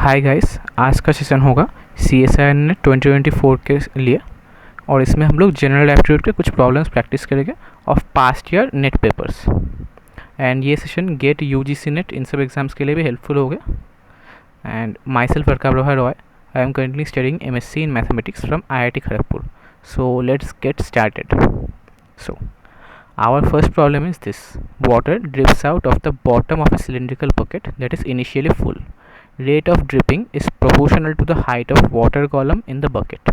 Hi guys, आज का session होगा CSIR नेट 2024 के लिए और इसमें हम लोग जनरल एप्टीट्यूड के कुछ प्रॉब्लम्स प्रैक्टिस करेंगे of past year net papers. And ये सेशन गेट UGC नेट इन सब एग्जाम्स के लिए भी हेल्पफुल होगा। And my self Prakash Roy, I am currently studying MSc in mathematics from IIT Kharagpur. So let's get started. So our first problem is this: water drips out of the bottom of a cylindrical bucket that is initially full. Rate of dripping is proportional to the height of water column in the bucket.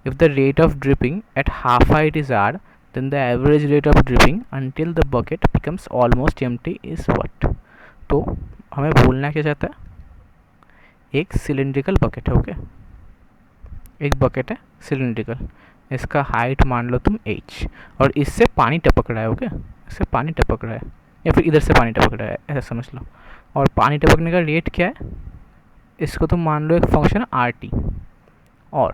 If the rate of dripping at half height is r, then the average rate of dripping until the bucket becomes almost empty is what? तो हमें बोलना क्या चाहता है, एक cylindrical bucket है, okay, एक bucket है सिलिंड्रिकल, इसका हाइट मान लो तुम h और इससे पानी टपक रहा है, ओके, इससे पानी टपक रहा है या फिर इधर से पानी टपक रहा है, ऐसा समझ लो। और पानी टपकने का रेट क्या है, इसको तुम मान लो एक फंक्शन RT, और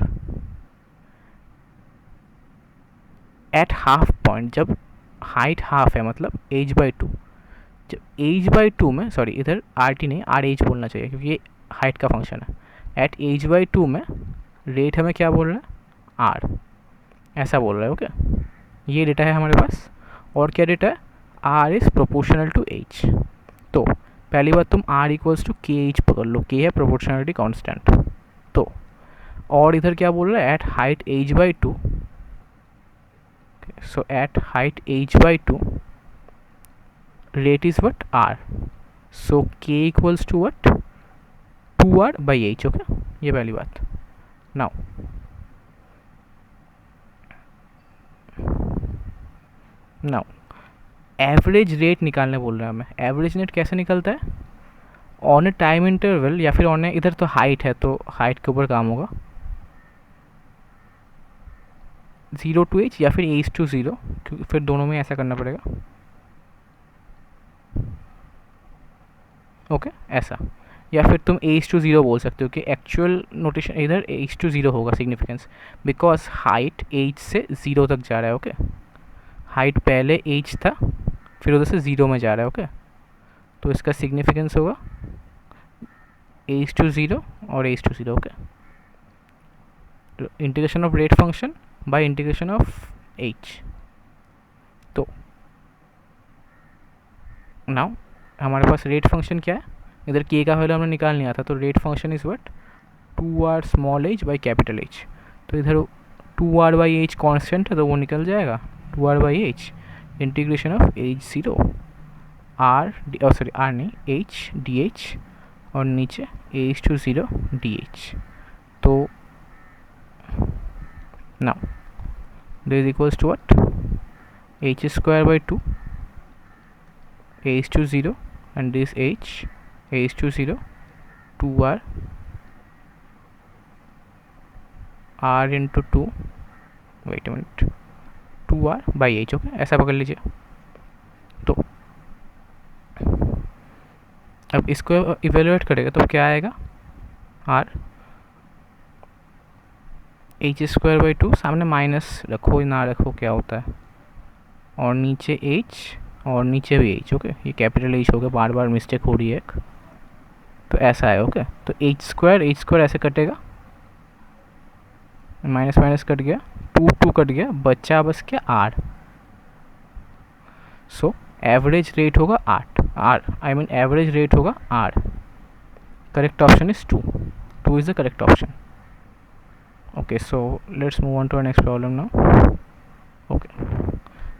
एट हाफ पॉइंट जब हाइट हाफ है मतलब h/2, जब h/2 में, सॉरी इधर RT नहीं RH बोलना चाहिए क्योंकि ये हाइट का फंक्शन है, एट h/2 में रेट हमें क्या बोल रहा है, R, ऐसा बोल रहा है, ओके। ये डेटा है हमारे पास। और क्या डेटा है, R is proportional to H। तो पहली बात तुम R इक्वल्स टू KH पकड़ लो, K है प्रोपोर्शनलिटी कांस्टेंट। तो और इधर क्या बोल रहा है, at height h/2, so at height h/2 rate is what, R, so K equals to what, 2R/H, okay, ये पहली बात। नाउ एवरेज रेट निकालने बोल रहा है हमें। एवरेज रेट कैसे निकलता है, ऑन ए टाइम इंटरवल या फिर ऑन ए, इधर तो हाइट है तो हाइट के ऊपर काम होगा, 0 to h या फिर h to 0, क्योंकि फिर दोनों में ऐसा करना पड़ेगा, ओके, ऐसा। या फिर तुम h to 0 बोल सकते हो कि एक्चुअल नोटेशन इधर h to 0 होगा सिग्निफिकेंस, बिकॉज हाइट h से 0 तक जा रहा है, ओके। हाइट पहले h था फिर उधर से 0 में जा रहा है, ओके। तो इसका सिग्निफिकेंस होगा h to 0 और h to 0, okay. Integration of rate function by integration of h। तो नाउ हमारे पास रेट फंक्शन क्या है, इधर k का वैल्यू हमने निकाल लिया था, तो rate function is what, 2r small h by capital H। तो इधर 2r/h कांस्टेंट है तो वो निकल जाएगा, 2r/h integration of h0 r, sorry r नहीं h dh और नीचे h to 0 dh। तो now this equals to what, h²/2 h to 0 and this h to 0 2r r into 2, wait a minute, 2r/h, okay, ऐसा पकड़ लीजिए। तो अब इसको इवेलुएट करेगा तो क्या आएगा, r h²/2, सामने माइनस रखो ना रखो क्या होता है, और नीचे h और नीचे भी h, ओके, ये कैपिटल H हो गया, बार बार मिस्टेक हो रही है एक, तो ऐसा है, ओके। तो h² ऐसे कटेगा, माइनस माइनस कट गया, 2 कट गया, बच्चा बस क्या, r। सो एवरेज रेट होगा एवरेज रेट होगा r। Correct option is 2 is the correct option, okay. So let's move on to next problem now, okay.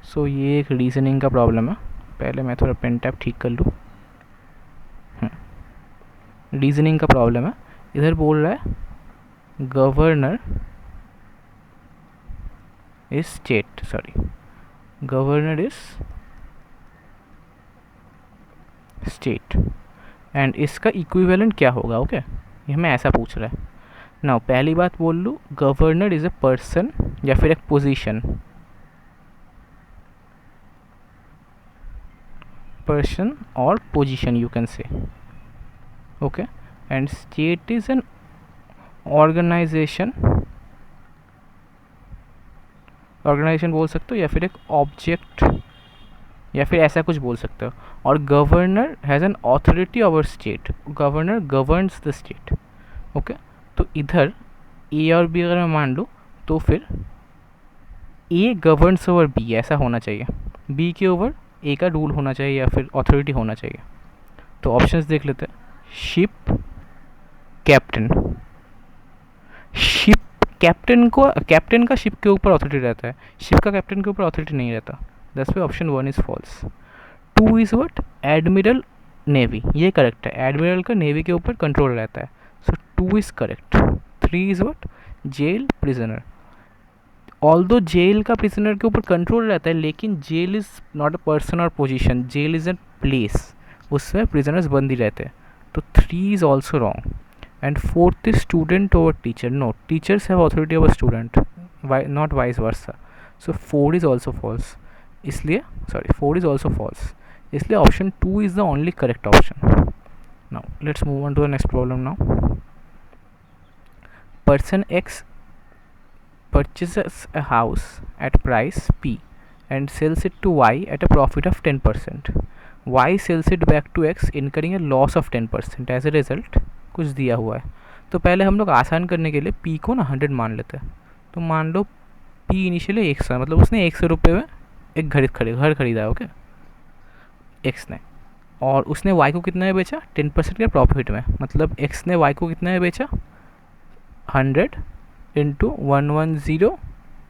So ये एक रीजनिंग का प्रॉब्लम है, पहले मैं थोड़ा पेन टैप ठीक कर लूँ। रीजनिंग का प्रॉब्लम है, इधर बोल रहा है governor is state, sorry governor is state and इसका इक्विवेलेंट क्या होगा, ओके, ये हमें ऐसा पूछ रहा है। नाउ पहली बात बोल लूँ, गवर्नर इज ए पर्सन या फिर एक पोजीशन, पर्सन और position you can say, okay. And state is an organisation बोल सकते हो या फिर एक ऑब्जेक्ट या फिर ऐसा कुछ बोल सकते हो। और governor has an authority over state, governor governs the state, okay, तो इधर ए और बी अगर मैं मान लूँ तो फिर ए गवर्न्स ओवर बी ऐसा होना चाहिए, बी के ओवर ए का रूल होना चाहिए या फिर अथॉरिटी होना चाहिए। तो ऑप्शंस देख लेते हैं। शिप कैप्टन, शिप कैप्टन का शिप के ऊपर अथॉरिटी रहता है, शिप का कैप्टन के ऊपर अथॉरिटी नहीं रहता। दस पे option 1 is false. 2 is what, admiral navy, ये करेक्ट है, एडमिरल का नेवी के ऊपर कंट्रोल रहता है, so 2 is correct. 3 is what, jail prisoner, although jail का प्रिजनर के ऊपर कंट्रोल रहता है लेकिन jail is not a person और position, jail is a place, उसमें प्रिजनर्स बंद ही रहते हैं, तो 3 is also wrong. And 4th is student over teacher, no, teachers have authority over student, not vice versa, so 4 is also false, इसलिए 4 is also false, इसलिए option 2 is the only correct option. Now let's move on to the next problem. Now person X purchases a house at price P and sells it to Y at a profit of 10%. Y sells it back to X incurring a loss of 10%. As a result कुछ दिया हुआ है, तो पहले हम लोग आसान करने के लिए P को ना 100 मान लेते हैं। तो मान लो P इनिशियली 100 है, मतलब उसने 100 रुपये में एक घर खरीदा है, ओके, X ने, और उसने Y को कितना में बेचा, 10% के प्रॉफिट में, मतलब X ने Y को कितना में बेचा, 100 इंटू 110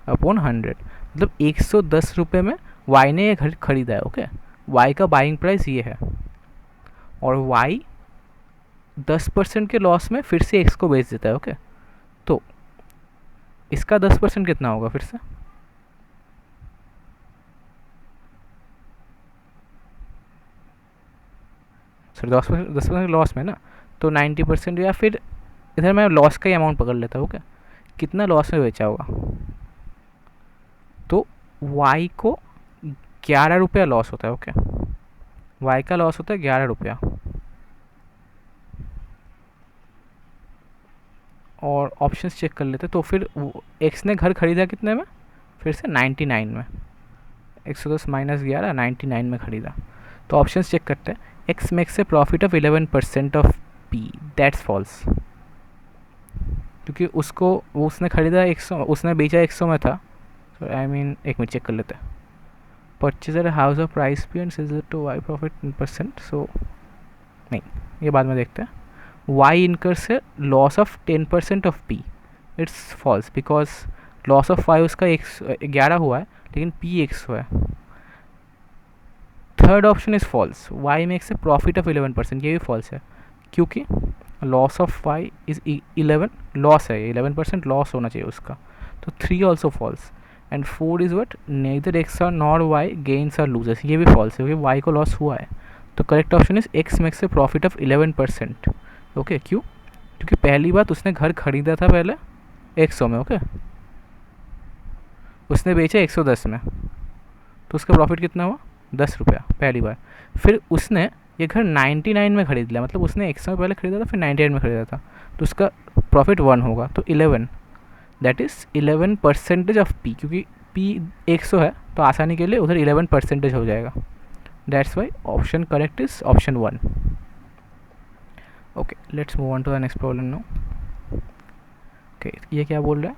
अपॉन 100, मतलब 110 रुपये में वाई ने ये घर खरीदा है, ओके। वाई का बाइंग प्राइस ये है और वाई 10% के लॉस में फिर से एक्स को बेच देता है, ओके। तो इसका 10% कितना होगा, फिर से सॉरी 10% लॉस में ना, तो 90%, या फिर इधर मैं लॉस का ही अमाउंट पकड़ लेता हूँ, ओके, कितना लॉस में बेचा होगा, तो वाई को 11 रुपया लॉस होता है, ओके, वाई का लॉस होता है 11 रुपया, और ऑप्शंस चेक कर लेते, तो फिर एक्स ने घर खरीदा कितने में, फिर से 99 में, 110 माइनस 11, 99 में खरीदा। तो ऑप्शंस चेक करते हैं। X makes a profit of 11% of P, that's false, क्योंकि उसने खरीदा 100, उसने बेचा 100 में था, आई मीन एक मिनट चेक कर लेते हैं। Purchaser house of price P and sells to Y profit 10%, so नहीं, ये बाद में देखते हैं। Y incurs a loss of 10% of P, it's false, because loss of Y उसका 11 हुआ है लेकिन पी 100 है। Third option is false, Y makes a profit of 11%, ये भी फॉल्स है, क्योंकि loss of Y is 11, loss है, 11% लॉस होना चाहिए उसका, तो 3 also false. And 4 is what, neither X or nor Y gains or loses, ये भी फॉल्स है क्योंकि वाई को लॉस हुआ है। तो correct option is x makes a profit of 11%, okay. क्यों, क्योंकि पहली बात उसने घर खरीदा था पहले 100 में, ओके, उसने बेचा 110 में, तो उसका प्रॉफिट कितना हुआ, 10 रुपया पहली बार। फिर उसने ये घर 99 में खरीद लिया, मतलब उसने 100 में पहले खरीदा था फिर 99 में खरीदा था, तो उसका प्रॉफिट 1 होगा, तो 11, दैट इज़ 11% ऑफ पी, क्योंकि पी 100 है तो आसानी के लिए उधर 11% हो जाएगा, that's why option correct is option 1। Okay, let's move on to the next problem now. Okay, ये क्या बोल रहा है,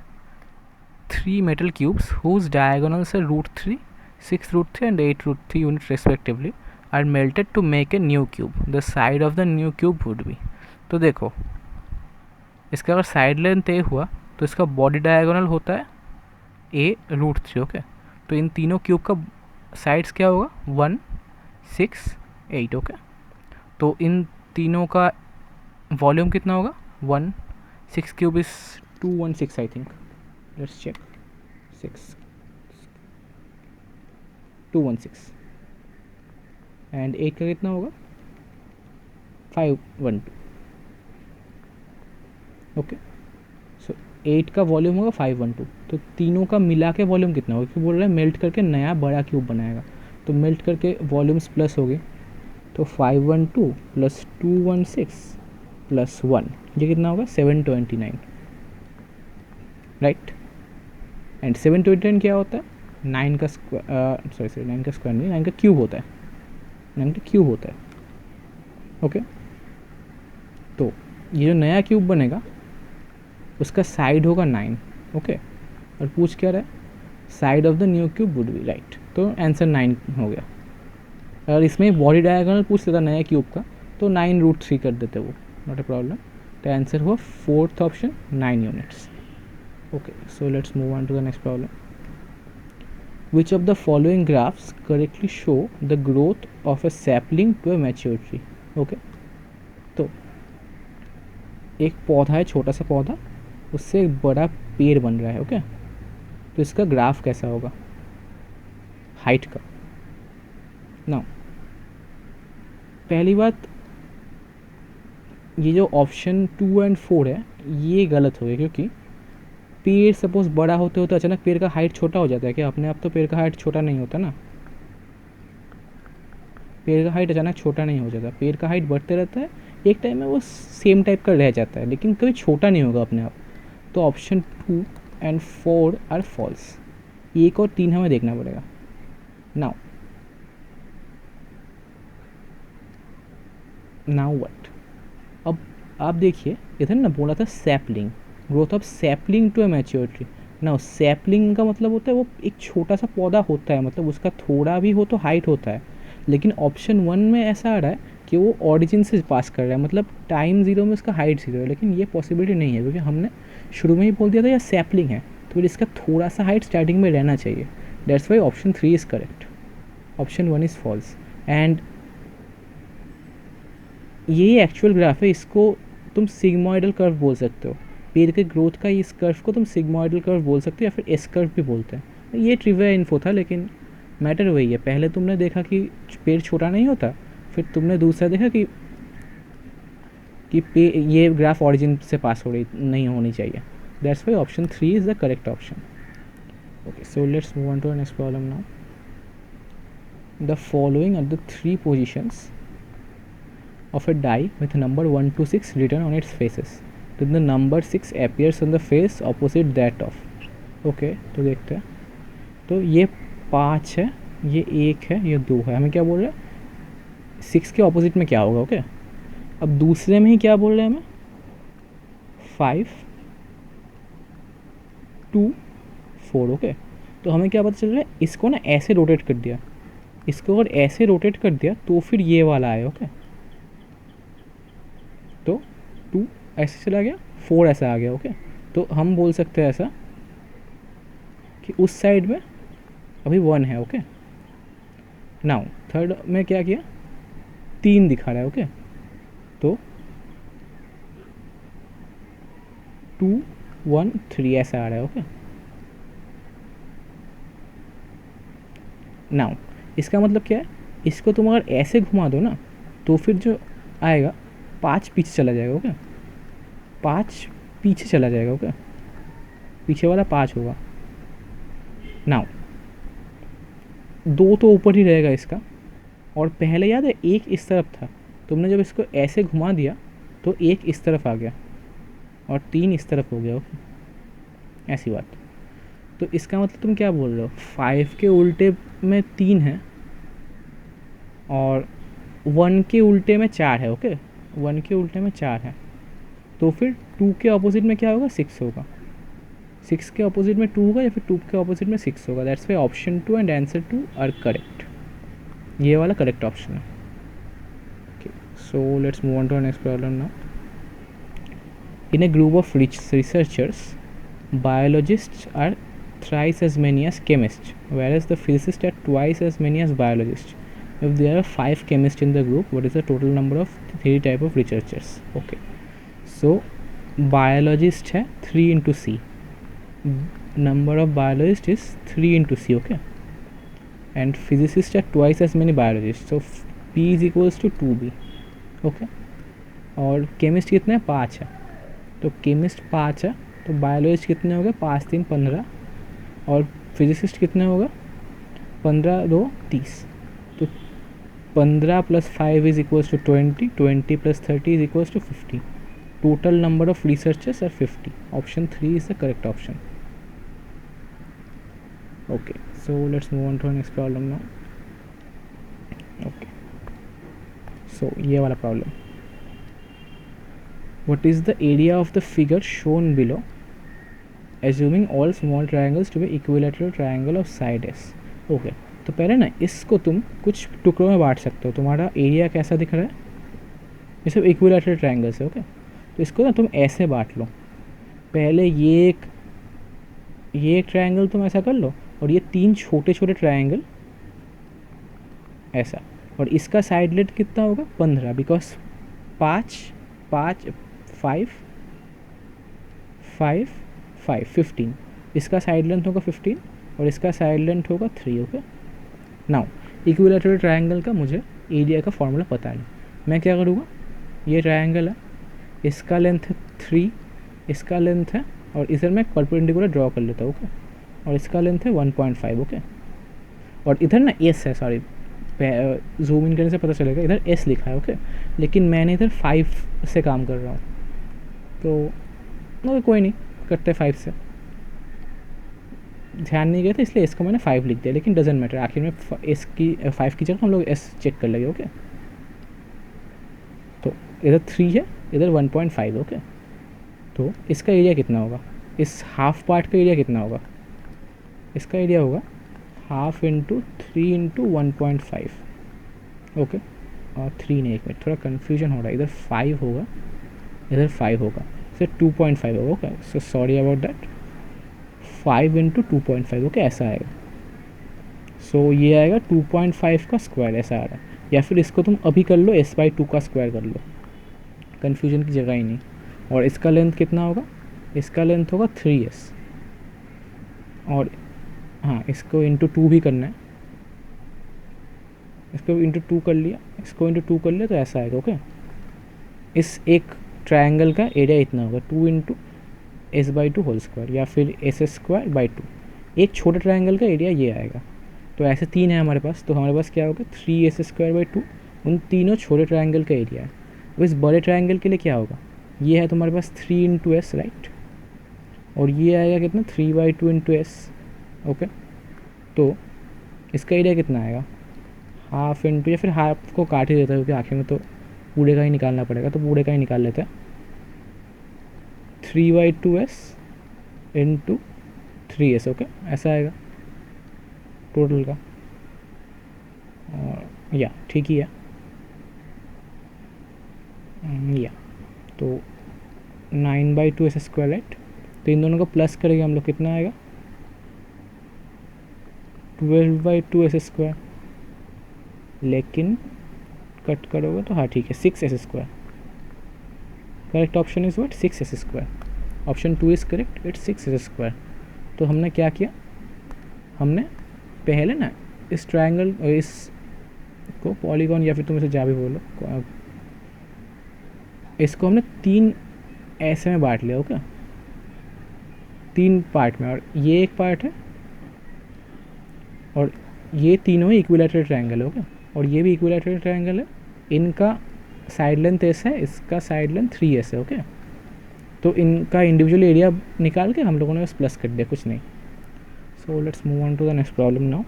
3 metal cubes whose diagonals are √3, 6√3 and 8√3 units respectively are melted to make a new cube. The side of the new cube would be, तो देखो इसका अगर side length ए हुआ तो इसका बॉडी डायगोनल होता है a√3, ओके। तो इन तीनों क्यूब का साइड्स क्या होगा, 1, 6, 8, ओके। तो इन तीनों का वॉल्यूम कितना होगा, 1, 6 cube is 216 I think, let's check, 216 and 8 का कितना होगा, 512, ओके। सो 8 का वॉल्यूम होगा 512, तो तीनों का मिला के वॉल्यूम कितना होगा, क्योंकि बोल रहे हैं मेल्ट करके नया बड़ा क्यूब बनाएगा, तो मेल्ट करके वॉल्यूम्स प्लस हो गए, तो 512 प्लस 216 प्लस 1, ये कितना होगा, 729, राइट। एंड 729 क्या होता है, 9 का स्क्वायर, 9 का स्क्वायर नहीं, 9 का क्यूब होता है, 9 का क्यूब होता है, ओके। तो ये जो नया क्यूब बनेगा उसका साइड होगा 9, ओके। और पूछ क्या रहा है, side of the new cube would be, right, तो आंसर 9 हो गया। अगर इसमें बॉडी डायगोनल पूछ लेता नया क्यूब का तो 9√3 कर देते वो, नॉट ए प्रॉब्लम। तो आंसर हुआ fourth option 9 units. Okay, so let's move on to the next problem. Which of the following graphs correctly show the growth of a sapling to a mature tree? Okay, तो एक पौधा है, छोटा सा पौधा, उससे एक बड़ा पेड़ बन रहा है, ओके। तो इसका ग्राफ कैसा होगा हाइट का? ना, पहली बात, ये जो ऑप्शन 2 एंड 4 है ये गलत हो गया, क्योंकि पेड़ सपोज बड़ा होते होते अचानक पेड़ का हाइट छोटा हो जाता है क्या? अपने आप तो पेड़ का हाइट छोटा नहीं होता ना, पेड़ का हाइट अचानक छोटा नहीं हो जाता, पेड़ का हाइट बढ़ते रहता है, एक टाइम में वो सेम टाइप का रह जाता है, लेकिन कभी छोटा नहीं होगा अपने आप। तो ऑप्शन 2 एंड 4 आर फॉल्स। 1 और 3 हमें देखना पड़ेगा। Now what? अब आप देखिए, इधर ना बोला था sapling, growth of sapling to a mature tree. ना, सैपलिंग का मतलब होता है वो एक छोटा सा पौधा होता है, मतलब उसका थोड़ा भी हो तो हाइट होता है। लेकिन ऑप्शन 1 में ऐसा आ रहा है कि वो ऑरिजिन से पास कर रहा है, मतलब टाइम 0 में उसका हाइट 0 है, लेकिन ये पॉसिबिलिटी नहीं है, क्योंकि हमने शुरू में ही बोल दिया था यह सैपलिंग है, तो फिर इसका थोड़ा सा हाइट स्टार्टिंग में रहना चाहिए। That's why option 3 is correct, option 1 is false. And ये एक्चुअल ग्राफ है, इसको तुम सिग्मोइडल कर्व बोल सकते हो। पेड़ के ग्रोथ का इस कर्व को तुम सिग्मोइडल कर्व बोल सकते हो, या फिर एस कर्व भी बोलते हैं। ये ट्रिविया इन्फो था, लेकिन मैटर वही है। पहले तुमने देखा कि पेड़ छोटा नहीं होता, फिर तुमने दूसरा देखा कि ये ग्राफ ऑरिजिन से पास हो रही नहीं होनी चाहिए। That's why option 3 is the correct option. Okay, so let's move on to next problem now. The following are the 3 positions of a die with number 1 to 6 written on its faces. Then the number 6 appears on the face opposite that of. Okay, तो देखते हैं। तो ये 5 है, ये 1 है, ये 2 है। हमें क्या बोल रहे हैं, 6 के ऑपोजिट में क्या होगा, ओके। अब दूसरे में ही क्या बोल रहे हैं हमें, 5 2 4, ओके। तो हमें क्या पता चल रहा है, इसको ना ऐसे रोटेट कर दिया, इसको अगर ऐसे रोटेट कर दिया तो फिर ये वाला आए, ओके। तो 2 ऐसे चला गया, 4 ऐसा आ गया, ओके। तो हम बोल सकते हैं ऐसा कि उस साइड में अभी 1 है, ओके। नाउ थर्ड में क्या किया, 3 दिखा रहा है, ओके। तो 2 1 3 ऐसा आ रहा है, ओके। नाउ इसका मतलब क्या है, इसको तुम अगर ऐसे घुमा दो ना तो फिर जो आएगा 5 पीछे चला जाएगा, ओके। 5 पीछे चला जाएगा, ओके। पीछे वाला 5 होगा। नाउ 2 तो ऊपर ही रहेगा इसका, और पहले याद है 1 इस तरफ था, तुमने जब इसको ऐसे घुमा दिया तो 1 इस तरफ आ गया और 3 इस तरफ हो गया, ओके। ऐसी बात। तो इसका मतलब तुम क्या बोल रहे हो, 5 के उल्टे में 3 है और 1 के उल्टे में 4 है, ओके। 1 के उल्टे में 4 है, तो फिर 2 के ऑपोजिट में क्या होगा, 6 होगा। 6 के ऑपोजिट में 2 होगा, या फिर 2 के ऑपोजिट में 6 होगा। That's why option 2 and answer 2 are correct. ये वाला करेक्ट ऑप्शन है, okay. So let's move on to next problem now. In a group of researchers, biologists are thrice as many as chemists, whereas the physicists are twice as many as biologists. If there are 5 chemists in the group, what is the total number of 3 type of researchers? Okay, so biologist है 3 into C, number of biologists is 3 into C, okay, and physicists are twice as many biologists, so P is equals to 2B, okay. और chemist कितने हैं, 5 है, तो chemist 5 है, तो biologist कितने हो गए, 5 3 15, और फिजिसिस्ट कितने होगा, 15 2 30। तो 15 + 5 is equals to 20, 20 + 30 is equals to 50। Total number of researchers are 50। Option 3 is the correct option, okay. So let's move on to next problem now, okay. So ये वाला problem, what is the area of the figure shown below assuming all small triangles to be equilateral triangle of side s. Okay, तो पहले ना इसको तुम कुछ टुकड़ों में बांट सकते हो। तुम्हारा एरिया कैसा दिख रहा है, ये सब इक्विलैटरल ट्रायंगल्स है। ओके, तो इसको ना तुम ऐसे बांट लो। पहले ये एक ट्रायंगल तुम ऐसा कर लो, और ये 3 छोटे छोटे ट्रायंगल ऐसा, और इसका साइड लेंथ कितना होगा 15, बिकॉज 5 5 5 5 5 15, इसका साइड लेंथ होगा 15 और इसका साइड लेंथ होगा 3। ओके, नाउ इक्विलैटरल ट्रायंगल का मुझे एरिया का फॉर्मूला पता नहीं। मैं क्या करूँगा, ये ट्रायंगल है, इसका लेंथ है 3, इसका लेंथ है, और इधर मैं परपेंडिकुलर ड्रॉ कर लेता हूँ। ओके, और इसका लेंथ है 1.5। ओके, और इधर ना एस है, सॉरी जूम इन करने से पता चलेगा, इधर एस लिखा है। ओके, लेकिन मैंने इधर 5 से काम कर रहा हूँ, तो कोई नहीं, करते 5 से। ध्यान नहीं गया था इसलिए इसको मैंने 5 लिख दिया, लेकिन डजेंट मैटर, आखिर में एस की 5 की जगह हम लोग एस चेक कर लेंगे। ओके, तो इधर 3 है, इधर 1.5। ओके, तो इसका एरिया कितना होगा, इस हाफ पार्ट का एरिया कितना होगा, इसका एरिया होगा हाफ इंटू 3 इंटू 1.5। ओके, और 3 नहीं, एक मिनट, थोड़ा कन्फ्यूजन हो रहा है, इधर 5 होगा, इधर 5 होगा, फिर 2.5 होगा। Okay, so sorry about that, 5 into 2.5। Okay, ऐसा आएगा। सो ये आएगा 2.5 का स्क्वायर, ऐसा आ रहा है। या फिर इसको तुम अभी कर लो, s/2 का स्क्वायर कर लो, कन्फ्यूजन की जगह ही नहीं। और इसका लेंथ कितना होगा, इसका लेंथ होगा 3s, और हाँ, इसको इंटू 2 भी करना है, इसको इंटू 2 कर लिया, इसको इंटू 2 कर लिया, तो ऐसा आएगा। ओके, इस एक ट्रायंगल का एरिया इतना होगा, 2 इंटू s/2 होल स्क्वायर, या फिर s²/2। एक छोटे ट्रायंगल का एरिया ये आएगा। तो ऐसे 3 है हमारे पास, तो हमारे पास क्या होगा, 3s²/2, उन तीनों छोटे ट्रायंगल का एरिया है। अब इस बड़े ट्रायंगल के लिए क्या होगा, ये है तुम्हारे पास 3 इंटू एस, राइट, और ये आएगा कितना 3/2 इंटू एस। ओके, तो इसका एरिया कितना आएगा, हाफ इंटू, या फिर हाफ को काट ही देता है क्योंकि आखिर में तो पूरे का ही निकालना पड़ेगा, तो पूरे का ही निकाल लेते हैं। 3/2s into 3s। ओके, ऐसा आएगा टोटल का, और या ठीक ही है, या तो 9/2s², राइट। तो इन दोनों को प्लस करेंगे हम लोग, कितना आएगा 12/2s², लेकिन कट करोगे तो हाँ ठीक है 6s²। Correct option is what, 6s²। Option 2 is correct, it's 6s²। तो हमने क्या किया, हमने पहले ना इस ट्रायंगल, इस को पॉलीगॉन, या फिर तुम इसे जा भी बोलो, इसको हमने 3 ऐसे में बांट लिया। ओके, 3 पार्ट में, और ये एक पार्ट है, और ये तीनों ही इक्विलैटरल ट्रायंगल है। ओके, और ये भी इक्विलैटरल ट्रायंगल है, इनका साइड लेंथ s है, इसका साइड लेंथ 3s है। ओके, तो इनका इंडिविजुअल एरिया निकाल के हम लोगों ने बस प्लस कर दिया, कुछ नहीं। So let's move on to the next problem now.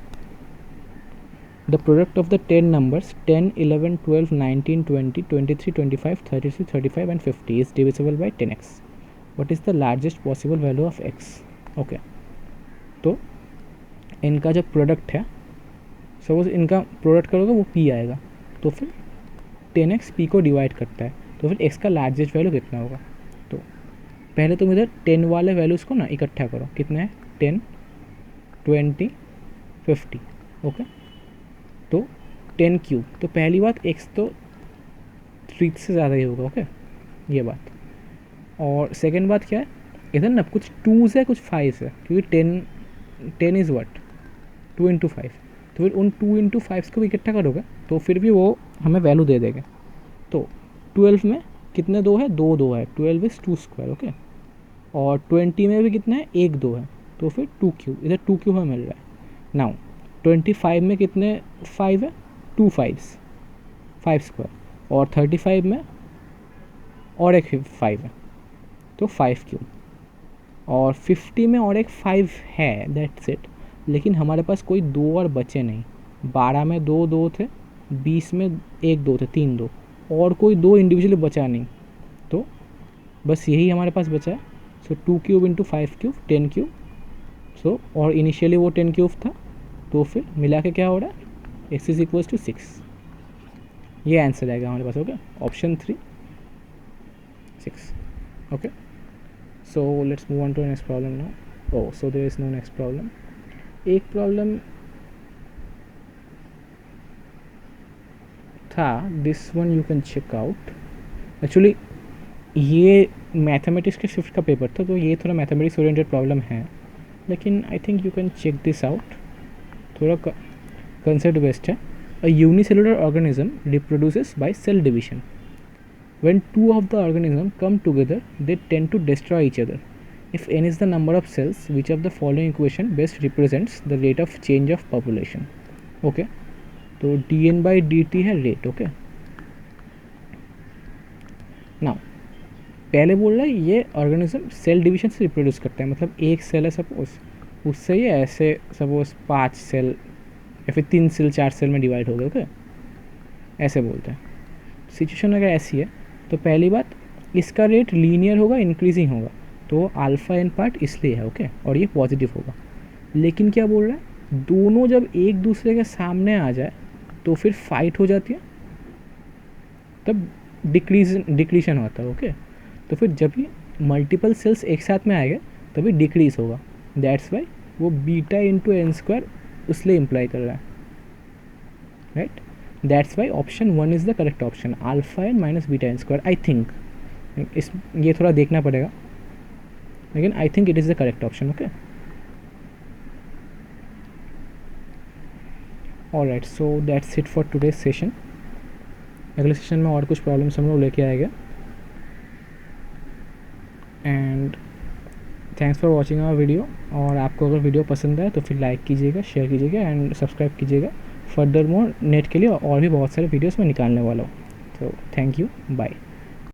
The product of the 10 numbers 10, 11, 12, 19, 20, 23, 25, 33, 35 and 50 is divisible by 10x। What is the largest possible value of x। Okay, तो इनका जो प्रोडक्ट है, सपोज इनका product करोगे वो p आएगा, तो फिर 10x p को डिवाइड करता है, तो फिर x का लार्जेस्ट वैल्यू कितना होगा। तो पहले तुम इधर 10 वाले वैल्यूज़ को ना इकट्ठा करो, कितना है 10, 20, 50। ओके, तो 10 क्यूब, तो पहली बात x तो 3 से ज़्यादा ही होगा। ओके, ये बात। और सेकेंड बात क्या है, इधर ना कुछ 2s है, कुछ 5s है, क्योंकि 10 इज़ व्हाट 2 इंटू 5, तो फिर उन 2 इंटू 5 को भी इकट्ठा करोगे तो फिर भी वो हमें वैल्यू दे देंगे। तो 12 में कितने 2 है, 2 है, 12 इज़ 2²। ओके, और 20 में भी कितना है, 1 2 है, तो फिर 2 क्यूब, इधर 2 क्यूब हमें मिल रहा है। नाउ 25 में कितने 5 है, 2 5s, 5², और 35 में और एक 5 है, तो 5 क्यूब, और 50 में और एक 5 है, दैट्स इट। लेकिन हमारे पास कोई 2 और बचे नहीं। 12 में 2 2 थे, 20 में 1 2 थे, 3 2, और कोई 2 इंडिविजुअली बचा नहीं, तो बस यही हमारे पास बचा है. So 2 cube into 5 cube 10 cube. सो और इनिशियली वो 10 क्यूब था, तो फिर मिला के क्या हो रहा है, x इज इक्वल्स टू 6. ये आंसर आएगा हमारे पास. Okay, option 3 6. Okay, so let's move on to next problem now. Oh, so there is no next problem. एक प्रॉब्लम था, this one you can check out. Actually ये mathematics के shift का paper था, तो ये थोड़ा मैथमेटिक्स ओरिएंटेड प्रॉब्लम है, लेकिन I think you can check this out. थोड़ा कंसेप्ट बेस्ड है. A unicellular organism reproduces by cell division. When two of the organisms come together, they tend to destroy each other. If n is the number of cells, which of the following equation best represents the rate of change of population? Okay, तो dn by dt है rate. Okay, now पहले बोल रहा है ये organism cell division से reproduce करता है, मतलब एक सेल है सपोज, उससे ये ऐसे सपोज 5 सेल या फिर 3 सेल 4 सेल में डिवाइड हो गए. ओके, ऐसे बोलते हैं. सिचुएशन अगर ऐसी है तो पहली बात, इसका रेट लीनियर होगा, इंक्रीजिंग होगा, तो अल्फा एन पार्ट इसलिए है. ओके, और ये पॉजिटिव होगा. लेकिन क्या बोल रहा है, दोनों जब एक दूसरे के सामने आ जाए तो फिर फाइट हो जाती है, तब डिक्रीशन होता है. ओके, तो फिर जब भी मल्टीपल सेल्स एक साथ में आएंगे तभी डिक्रीज होगा. दैट्स वाई वो बीटा इंटू एन स्क्वायर उसलिए इम्प्लाई कर रहा है. Right, that's why option 1 is the correct option, alpha n minus beta n square. I think is ये थोड़ा देखना पड़ेगा, लेकिन I think it is the correct option. Okay, alright, so that's it for today's session. अगले session में और कुछ problems हम लोग लेके आएंगे. And thanks for watching our video. और आपको अगर वीडियो पसंद आए तो फिर लाइक कीजिएगा, शेयर कीजिएगा एंड सब्सक्राइब कीजिएगा. फर्दर मोर नेट के लिए और भी बहुत सारे वीडियोस मैं निकालने वाला हूँ. तो थैंक यू, बाय.